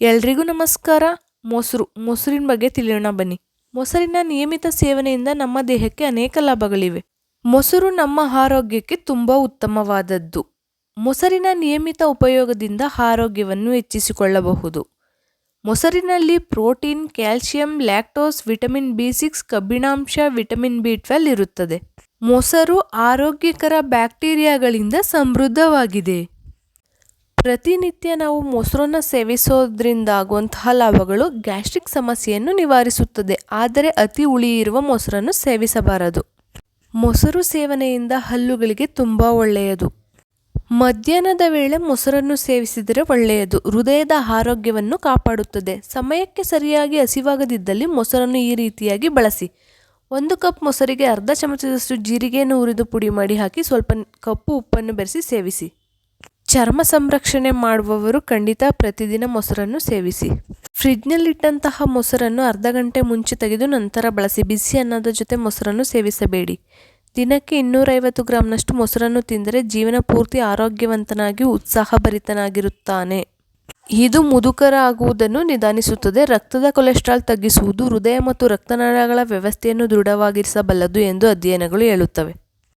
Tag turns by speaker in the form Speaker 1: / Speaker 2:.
Speaker 1: ಎಲ್ರಿಗೂ ನಮಸ್ಕಾರ. ಮೊಸರಿನ ಬಗ್ಗೆ ತಿಳಿಯೋಣ ಬನ್ನಿ. ಮೊಸರಿನ ನಿಯಮಿತ ಸೇವನೆಯಿಂದ ನಮ್ಮ ದೇಹಕ್ಕೆ ಅನೇಕ ಲಾಭಗಳಿವೆ. ಮೊಸರು ನಮ್ಮ ಆರೋಗ್ಯಕ್ಕೆ ತುಂಬ ಉತ್ತಮವಾದದ್ದು. ಮೊಸರಿನ ನಿಯಮಿತ ಉಪಯೋಗದಿಂದ ಆರೋಗ್ಯವನ್ನು ಹೆಚ್ಚಿಸಿಕೊಳ್ಳಬಹುದು. ಮೊಸರಿನಲ್ಲಿ protein, calcium, lactose, vitamin B6, ಕಬ್ಬಿಣಾಂಶ, ವಿಟಮಿನ್ B12 ಇರುತ್ತದೆ. ಮೊಸರು ಆರೋಗ್ಯಕರ ಬ್ಯಾಕ್ಟೀರಿಯಾಗಳಿಂದ ಸಮೃದ್ಧವಾಗಿದೆ. ಪ್ರತಿನಿತ್ಯ ನಾವು ಮೊಸರನ್ನು ಸೇವಿಸೋದ್ರಿಂದ ಆಗುವಂತಹ ಲಾಭಗಳು: ಗ್ಯಾಸ್ಟ್ರಿಕ್ ಸಮಸ್ಯೆಯನ್ನು ನಿವಾರಿಸುತ್ತದೆ, ಆದರೆ ಅತಿ ಹುಳಿ ಇರುವ ಮೊಸರನ್ನು ಸೇವಿಸಬಾರದು. ಮೊಸರು ಸೇವನೆಯಿಂದ ಹಲ್ಲುಗಳಿಗೆ ತುಂಬ ಒಳ್ಳೆಯದು. ಮಧ್ಯಾಹ್ನದ ವೇಳೆ ಮೊಸರನ್ನು ಸೇವಿಸಿದರೆ ಒಳ್ಳೆಯದು. ಹೃದಯದ ಆರೋಗ್ಯವನ್ನು ಕಾಪಾಡುತ್ತದೆ. ಸಮಯಕ್ಕೆ ಸರಿಯಾಗಿ ಹಸಿವಾಗದಿದ್ದಲ್ಲಿ ಮೊಸರನ್ನು ಈ ರೀತಿಯಾಗಿ ಬಳಸಿ: 1 ಕಪ್ ಮೊಸರಿಗೆ ಅರ್ಧ ಚಮಚದಷ್ಟು ಜೀರಿಗೆಯನ್ನು ಹುರಿದು ಪುಡಿ ಮಾಡಿ ಹಾಕಿ ಸ್ವಲ್ಪ ಕಪ್ಪು ಉಪ್ಪನ್ನು ಬೆರೆಸಿ ಸೇವಿಸಿ. ಚರ್ಮ ಸಂರಕ್ಷಣೆ ಮಾಡುವವರು ಖಂಡಿತ ಪ್ರತಿದಿನ ಮೊಸರನ್ನು ಸೇವಿಸಿ. ಫ್ರಿಡ್ಜ್ನಲ್ಲಿಟ್ಟಂತಹ ಮೊಸರನ್ನು ಅರ್ಧ ಗಂಟೆ ಮುಂಚೆ ತೆಗೆದು ನಂತರ ಬಳಸಿ. ಬಿಸಿ ಅನ್ನದ ಜೊತೆ ಮೊಸರನ್ನು ಸೇವಿಸಬೇಡಿ. ದಿನಕ್ಕೆ 250 ಗ್ರಾಂನಷ್ಟು ಮೊಸರನ್ನು ತಿಂದರೆ ಜೀವನ ಪೂರ್ತಿ ಆರೋಗ್ಯವಂತನಾಗಿ ಉತ್ಸಾಹಭರಿತನಾಗಿರುತ್ತಾನೆ. ಇದು ಮುದುಕರ ಆಗುವುದನ್ನು ನಿಧಾನಿಸುತ್ತದೆ, ರಕ್ತದ ಕೊಲೆಸ್ಟ್ರಾಲ್ ತಗ್ಗಿಸುವುದು, ಹೃದಯ ಮತ್ತು ರಕ್ತನಾಳಗಳ ವ್ಯವಸ್ಥೆಯನ್ನು ದೃಢವಾಗಿರಿಸಬಲ್ಲದು ಎಂದು ಅಧ್ಯಯನಗಳು ಹೇಳುತ್ತವೆ.